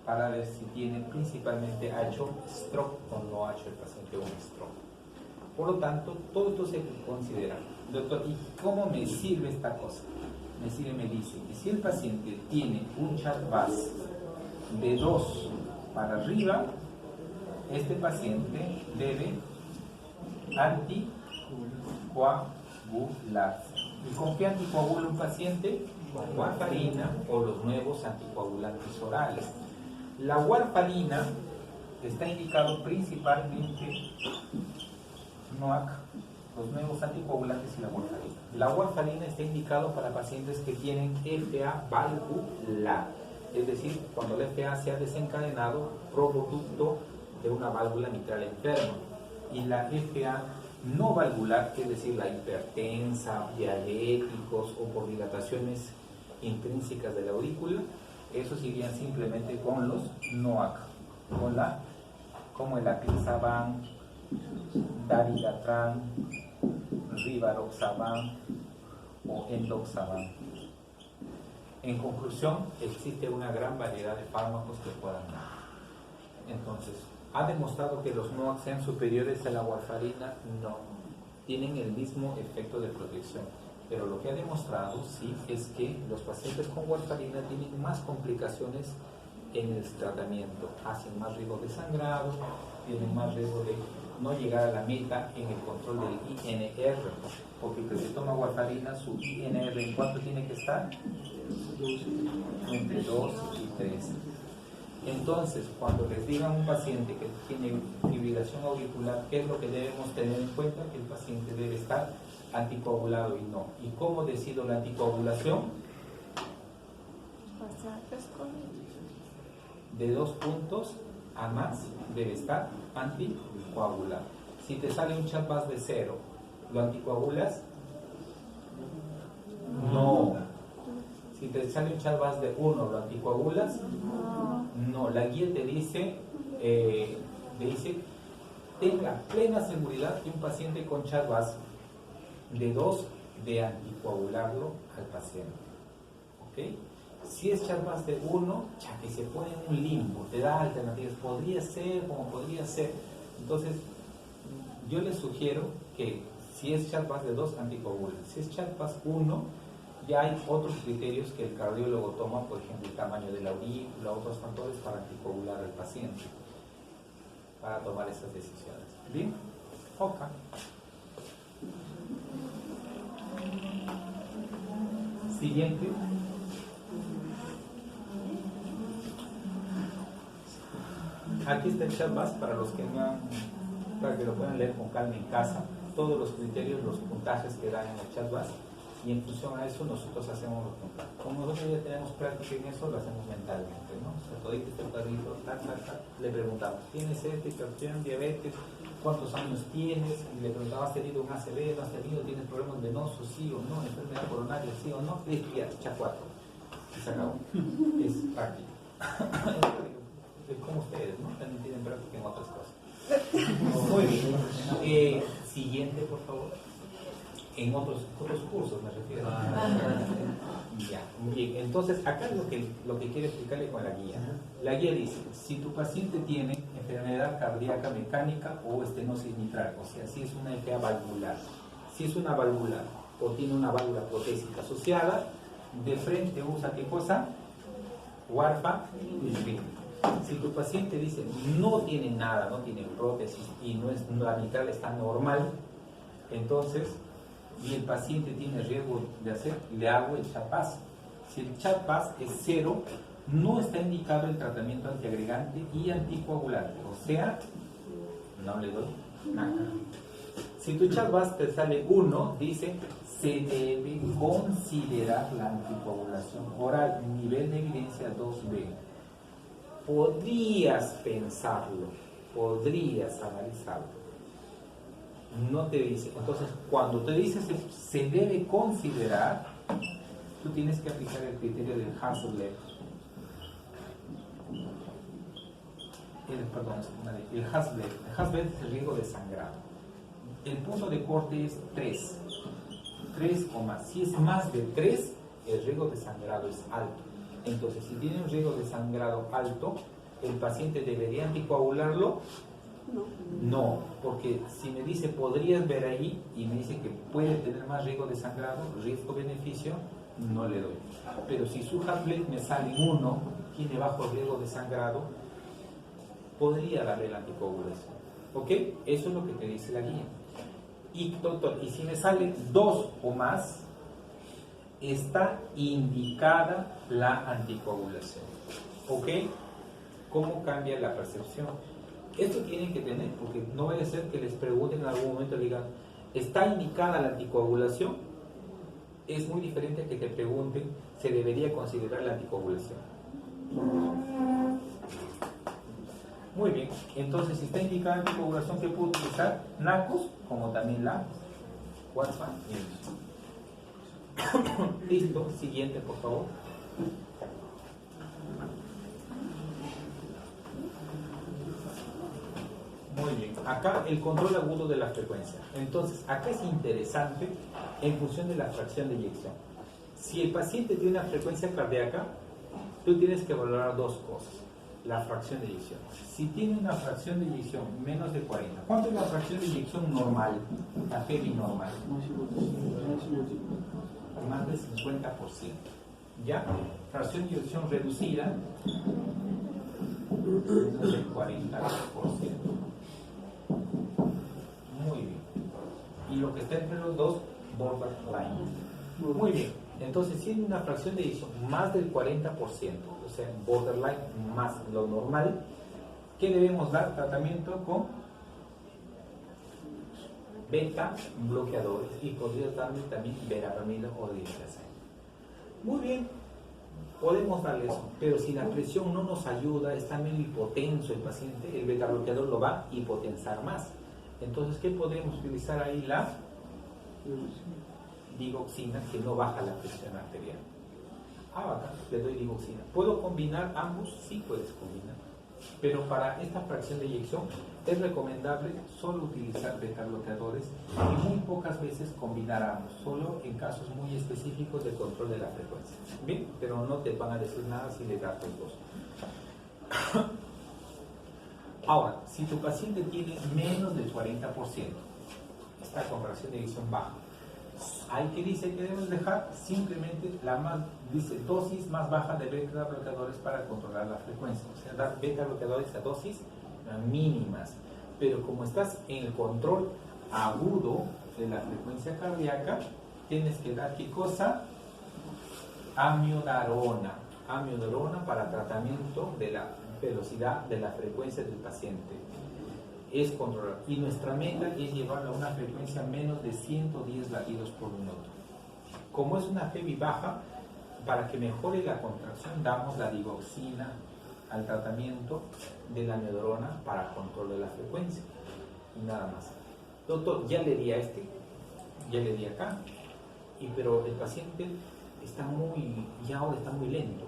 para ver si tiene principalmente ha hecho stroke o no ha hecho el paciente un stroke. Por lo tanto, todo esto se considera. Doctor, ¿y cómo me sirve esta cosa? Me dice que si el paciente tiene un CHA2-VAS de 2 para arriba, este paciente debe anticoagularse. ¿Y con qué anticoagula un paciente? Con warfarina o los nuevos anticoagulantes orales. La warfarina está indicado principalmente NOAC, los nuevos anticoagulantes y la warfarina. La warfarina está indicado para pacientes que tienen FA valvular, es decir, cuando la FA se ha desencadenado producto de una válvula mitral enferma. Y la FA no valvular, es decir, la hipertensa, diabéticos o por dilataciones intrínsecas de la aurícula, esos irían simplemente con los NOAC, como el Apixaban, Daridorexant, Rivaroxaban o Endoxaban. En conclusión, existe una gran variedad de fármacos que puedan dar. Entonces, ¿ha demostrado que los NOAC sean superiores a la warfarina? No, tienen el mismo efecto de protección. Pero lo que ha demostrado, sí, es que los pacientes con warfarina tienen más complicaciones en el tratamiento, hacen más riesgo de sangrado, tienen más riesgo de no llegar a la meta en el control del INR, porque el que se toma warfarina, su INR, ¿en cuánto tiene que estar? Entre 2 y 3. Entonces, cuando les digan a un paciente que tiene fibrilación auricular, ¿qué es lo que debemos tener en cuenta? Que el paciente debe estar anticoagulado y no. ¿Y cómo decido la anticoagulación? De 2 puntos a más debe estar anticoagulado. Si te sale un CHA2-VAS de 0, ¿lo anticoagulas? No. Si te sale un CHA2-VAS de 1, ¿lo anticoagulas? No. La guía te dice, tenga plena seguridad que un paciente con CHA2-VAS de 2 de anticoagularlo al paciente. ¿Ok? Si es CHA2-VAS de 1, ya que se pone en un limbo, te da alternativas, podría ser como podría ser. Entonces, yo les sugiero que si es CHA2-VAS de 2, anticoagulen. Si es CHA2-VAS 1, ya hay otros criterios que el cardiólogo toma, por ejemplo, el tamaño de la aurícula, otros factores para anticoagular al paciente, para tomar esas decisiones. ¿Bien? Ok. Siguiente. Aquí está el CHA2-VAS para los que no para que lo puedan leer con calma en casa. Todos los criterios, los puntajes que dan en el CHA2-VAS, y en función a eso nosotros hacemos los puntajes. Como nosotros ya tenemos práctica en eso, lo hacemos mentalmente, ¿no? O sea, todito este cuadrito, le preguntamos, ¿tienes hipertensión, diabetes? ¿Cuántos años tienes? Y le preguntaba, ¿has tenido un ACV? ¿No has tenido? ¿Tienes problemas venosos? ¿Sí o no? ¿Enfermedad coronaria? ¿Sí o no? Listo, ya, CHA4. Y se acabó. Es práctica. Es como ustedes, ¿no? También tienen práctica en otras cosas. Muy bien. Siguiente, por favor. En otros cursos me refiero. Ya, bien. Entonces, acá lo que quiero explicarle con la guía. La guía dice, si tu paciente tiene enfermedad cardíaca mecánica o estenosis mitral, o sea, si es una FA valvular, si es una valvular o tiene una válvula protésica asociada, de frente usa ¿qué cosa? Warfarin. Si tu paciente dice no tiene nada, no tiene prótesis y la mitral está normal, entonces, y el paciente tiene riesgo de hacer, le hago el CHA2-VAS. Si el CHA2-VAS es 0, no está indicado el tratamiento antiagregante y anticoagulante, o sea, no le doy nada. Si tu chat vas te sale 1, dice se debe considerar la anticoagulación oral, nivel de evidencia 2B. Podrías pensarlo, podrías analizarlo. No te dice. Entonces, cuando te dices se debe considerar, tú tienes que aplicar el criterio del Haslet. El Haslet. El Haslet es el riesgo de sangrado. El punto de corte es 3. 3 o más. Si es más de 3, el riesgo de sangrado es alto. Entonces, si tiene un riesgo de sangrado alto, ¿el paciente debería anticoagularlo? No, porque si me dice podrías ver ahí y me dice que puede tener más riesgo de sangrado, riesgo-beneficio, no le doy. Pero si su Haslet me sale 1, tiene bajo riesgo de sangrado, podría darle la anticoagulación. ¿Ok? Eso es lo que te dice la guía. Y doctor, y si me sale 2 o más, está indicada la anticoagulación. ¿Ok? ¿Cómo cambia la percepción? Esto tienen que tener, porque no vaya a ser que les pregunten en algún momento, digan, ¿está indicada la anticoagulación? Es muy diferente a que te pregunten, ¿se debería considerar la anticoagulación? Muy bien, entonces si está indicada la anticoagulación, ¿qué puedo utilizar? NACOS, como también la WhatsApp. Listo, siguiente por favor. Muy bien, acá el control agudo de la frecuencia. Entonces, acá es interesante en función de la fracción de eyección. Si el paciente tiene una frecuencia cardíaca, tú tienes que valorar dos cosas. La fracción de eyección. Si tiene una fracción de eyección menos de 40, ¿cuánto es la fracción de eyección normal? La FEBI normal. Más del 50%. ¿Ya? Fracción de eyección reducida, menos del 40%. Muy bien. Y lo que está entre los dos, borderline. Muy bien. Entonces, si hay una fracción de eyección más del 40%, o sea, borderline más lo normal, ¿qué debemos dar? Tratamiento con beta bloqueadores y podrías darle también verapamilo o diazepam. Muy bien, podemos darle eso, pero si la presión no nos ayuda, está medio hipotenso el paciente, el beta bloqueador lo va a hipotensar más. Entonces, ¿qué podemos utilizar ahí? La digoxina, que no baja la presión arterial. Acá le doy digoxina. ¿Puedo combinar ambos? Sí puedes combinar. Pero para esta fracción de eyección es recomendable solo utilizar beta bloqueadores y muy pocas veces combinar ambos, solo en casos muy específicos de control de la frecuencia. Bien, pero no te van a decir nada si le das los dos. Ahora, si tu paciente tiene menos del 40%, está con fracción de eyección baja, hay que dice que debes dejar simplemente la más, dice, dosis más baja de beta bloqueadores para controlar la frecuencia, o sea, dar beta bloqueadores a dosis mínimas, pero como estás en el control agudo de la frecuencia cardíaca, tienes que dar ¿qué cosa? Amiodarona para tratamiento de la velocidad de la frecuencia del paciente. Es controlar. Y nuestra meta es llevarlo a una frecuencia menos de 110 latidos por minuto. Como es una FEBI baja, para que mejore la contracción, damos la digoxina al tratamiento de la amiodarona para control de la frecuencia. Y nada más. Doctor, ya le di a este, ya le di acá, pero el paciente está ahora está muy lento,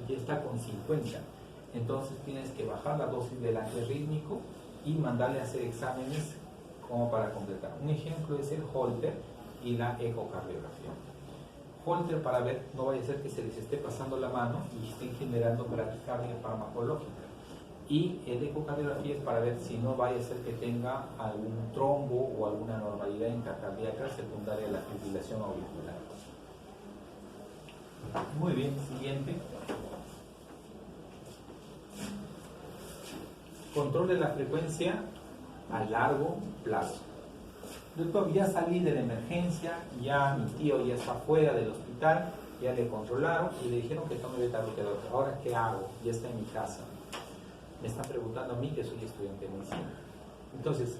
ya está con 50. Entonces tienes que bajar la dosis del antirrítmico y mandarle a hacer exámenes como para completar. Un ejemplo es el Holter y la ecocardiografía. Holter para ver, no vaya a ser que se les esté pasando la mano y estén generando bradicardia farmacológica. Y el ecocardiografía es para ver si no vaya a ser que tenga algún trombo o alguna anormalidad intracardíaca secundaria a la fibrilación auricular. Muy bien, siguiente. Control de la frecuencia a largo plazo. Doctor, ya salí de la emergencia, ya mi tío ya está fuera del hospital, ya le controlaron y le dijeron que tome beta bloqueador. Ahora, ¿qué hago? Ya está en mi casa. Me están preguntando a mí, que soy estudiante de medicina. Entonces,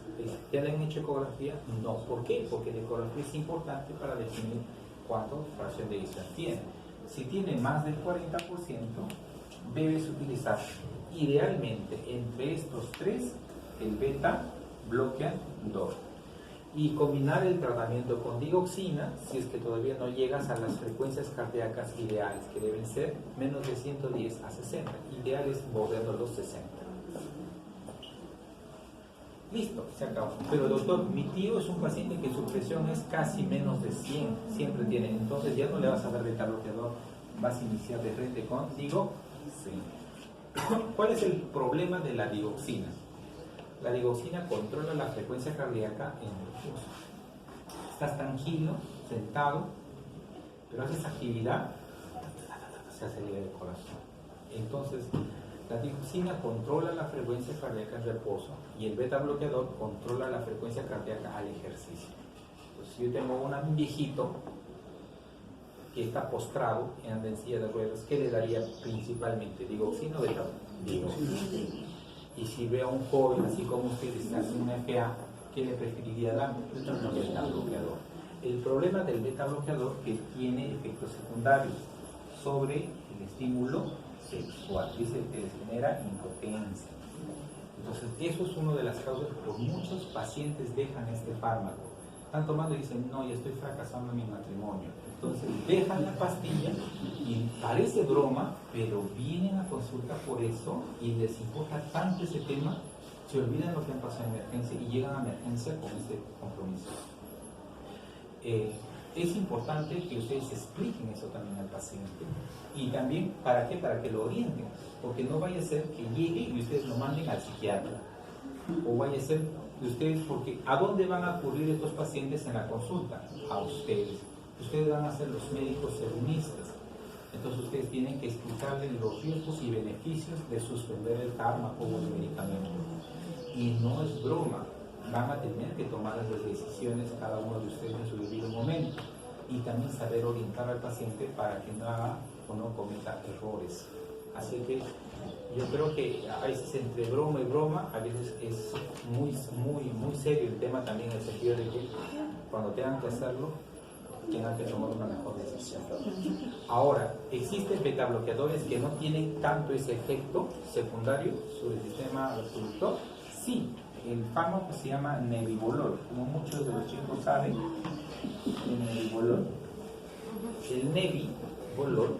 ¿ya le han hecho ecografía? No. ¿Por qué? Porque la ecografía es importante para definir cuánto fracción de eyección tiene. Si tiene más del 40%, debes utilizar idealmente entre estos tres el beta bloqueador y combinar el tratamiento con digoxina si es que todavía no llegas a las frecuencias cardíacas ideales, que deben ser menos de 110 a 60, ideales bordeando los 60. Listo, se acabó. Pero doctor, mi tío es un paciente que su presión es casi menos de 100, siempre tiene, entonces ya no le vas a dar beta bloqueador, vas a iniciar de frente con digoxina. ¿Cuál es el problema de la digoxina? La digoxina controla la frecuencia cardíaca en el pulso. Estás tranquilo, sentado, pero haces actividad, se acelera el corazón. Entonces, la digoxina controla la frecuencia cardíaca en reposo y el beta bloqueador controla la frecuencia cardíaca al ejercicio. Entonces, si yo tengo un viejito que está postrado en silla de ruedas, ¿qué le daría principalmente? ¿Digoxina o beta? Digoxina. Y si veo a un joven, así como ustedes, hacen una FA, ¿qué le preferiría dar? Beta bloqueador. El problema del beta bloqueador es que tiene efectos secundarios sobre el estímulo sexual, dice que les genera impotencia. Entonces, eso es una de las causas por muchos pacientes dejan este fármaco. Están tomando y dicen, no, ya estoy fracasando en mi matrimonio. Entonces, dejan la pastilla y parece broma, pero vienen a consulta por eso y les importa tanto ese tema, se olvidan lo que han pasado en emergencia y llegan a emergencia con este compromiso. Es importante que ustedes expliquen eso también al paciente. Y también, ¿para qué? Para que lo orienten. Porque no vaya a ser que llegue y ustedes lo manden al psiquiatra. O vaya a ser de ustedes, porque ¿a dónde van a acudir estos pacientes en la consulta? A ustedes. Ustedes van a ser los médicos segunistas. Entonces ustedes tienen que explicarles los riesgos y beneficios de suspender el fármaco o el medicamento. Y no es broma. Van a tener que tomar las decisiones cada uno de ustedes en su debido momento y también saber orientar al paciente para que no haga o no cometa errores. Así que yo creo que a veces entre broma y broma, a veces es muy serio el tema también, en el sentido de que cuando tengan que hacerlo, tengan que tomar una mejor decisión. Ahora, existen beta bloqueadores que no tienen tanto ese efecto secundario sobre el sistema reproductor. Sí. El fármaco se llama Nebivolol, como muchos de los chicos saben, el Nebivolol. El Nebivolol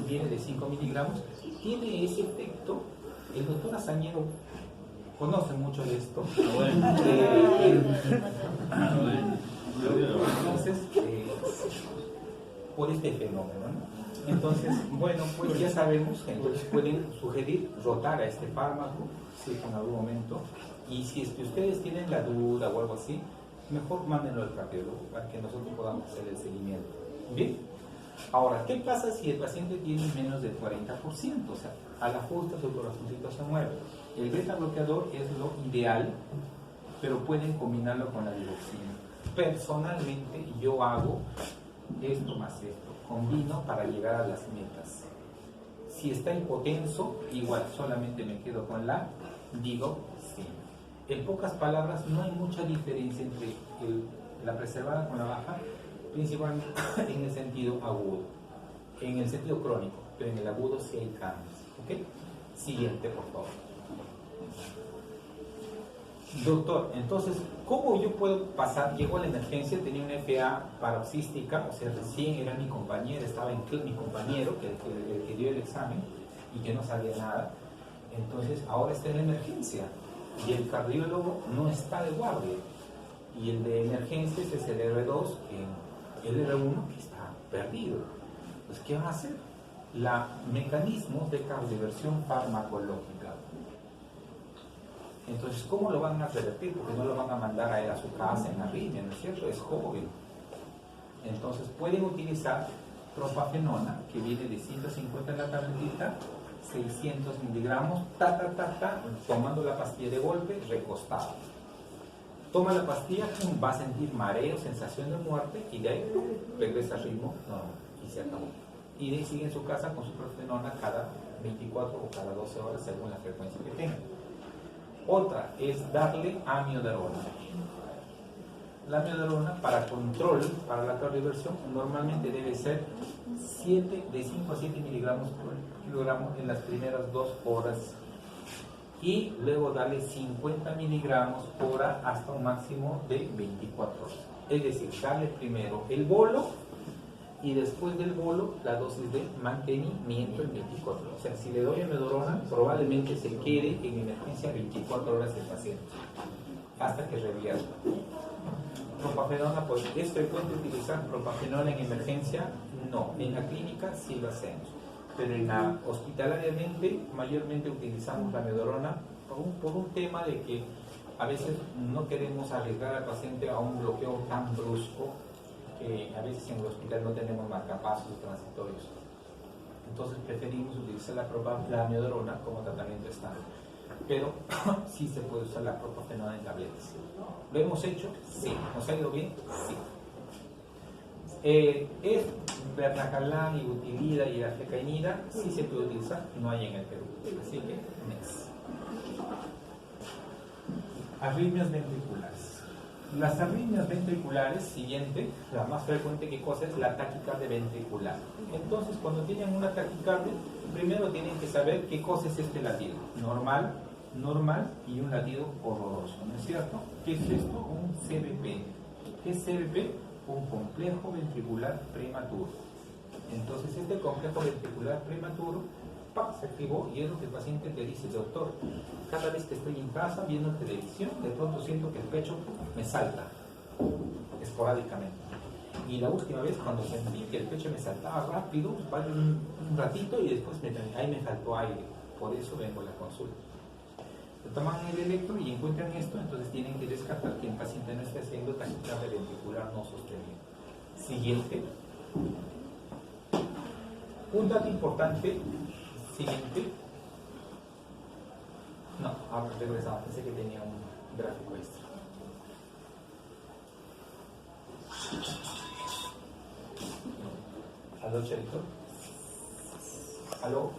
viene de 5 miligramos, tiene ese efecto. El doctor Azañero conoce mucho de esto. Entonces, por este fenómeno, ¿no? Entonces, bueno, pues ya sabemos que entonces pueden sugerir rotar a este fármaco, si en algún momento. Y si es que ustedes tienen la duda o algo así, mejor mándenlo al cardiólogo para que nosotros podamos hacer el seguimiento. ¿Bien? Ahora, ¿qué pasa si el paciente tiene menos del 40%? O sea, a la justa su corazoncito se mueve. El beta bloqueador es lo ideal, pero pueden combinarlo con la digoxina. Personalmente, yo hago esto más esto. Combino para llegar a las metas. Si está hipotenso, igual solamente me quedo con la digoxina. En pocas palabras, no hay mucha diferencia entre la preservada con la baja, principalmente en el sentido agudo, en el sentido crónico, pero en el agudo sí hay cambios. ¿Ok? Siguiente, por favor. Doctor, entonces, ¿cómo yo puedo pasar? Llego a la emergencia, tenía una FA paroxística, o sea, recién era mi compañera, estaba en mi compañero, el que dio el examen y que no sabía nada. Entonces, ahora está en la emergencia. Y el cardiólogo no está de guardia. Y el de emergencias es el R2, el R1 que está perdido. Pues, ¿qué van a hacer? Mecanismos de cardioversión farmacológica. Entonces, ¿cómo lo van a revertir? Porque no lo van a mandar a él a su casa en la riña, ¿no es cierto? Es joven. Entonces, pueden utilizar propafenona, que viene de 150 en la tabletita, 600 miligramos, tomando la pastilla de golpe, recostado. Toma la pastilla, va a sentir mareo, sensación de muerte, y de ahí regresa al ritmo normal y se acabó. y sigue en su casa con suprafenona cada 24 o cada 12 horas según la frecuencia que tenga. Otra es darle amiodarona. La amiodarona para control, para la cardioversión, normalmente debe ser de 5 a 7 miligramos por kilogramo en las primeras 2 horas y luego darle 50 miligramos por hora hasta un máximo de 24 horas. Es decir, darle primero el bolo y después del bolo la dosis de mantenimiento en 24 horas. O sea, si le doy amiodarona, probablemente se quede en emergencia 24 horas el paciente hasta que revierta. Propafenona, pues, ¿es frecuente utilizar propafenona en emergencia? No, en la clínica sí lo hacemos, pero hospitalariamente mayormente utilizamos la amiodarona por un tema de que a veces no queremos arriesgar al paciente a un bloqueo tan brusco que a veces en el hospital no tenemos marcapasos transitorios. Entonces preferimos utilizar la amiodarona como tratamiento estándar. Pero sí se puede usar la propafenona en tabletas. ¿Lo hemos hecho? Sí. ¿Nos ha ido bien? Sí. Es Bernacalán, Ibutilida y la flecainida, sí se puede utilizar, no hay en el Perú. Así que, next. Arritmias ventriculares. Las arritmias ventriculares, siguiente, la más frecuente que cosa es la taquicardia ventricular. Entonces, cuando tienen una taquicardia, primero tienen que saber qué cosa es este latido. Normal y un latido horroroso, ¿no es cierto? ¿Qué es esto? Un CVP. ¿Qué es CVP? Un complejo ventricular prematuro. Entonces, este complejo ventricular prematuro se activó y es lo que el paciente te dice: doctor, cada vez que estoy en casa viendo televisión, de pronto siento que el pecho me salta esporádicamente. Y la última vez cuando sentí que el pecho me saltaba rápido, un ratito y después ahí me faltó aire. Por eso vengo a la consulta. Se toman el electro y encuentran esto, entonces tienen que descartar que el paciente no esté haciendo taquicardia ventricular no sostenida. Siguiente. Un dato importante. Siguiente. No, ahora regresamos. Pensé que tenía un gráfico extra. ¿Aló, Cherito? ¿Aló?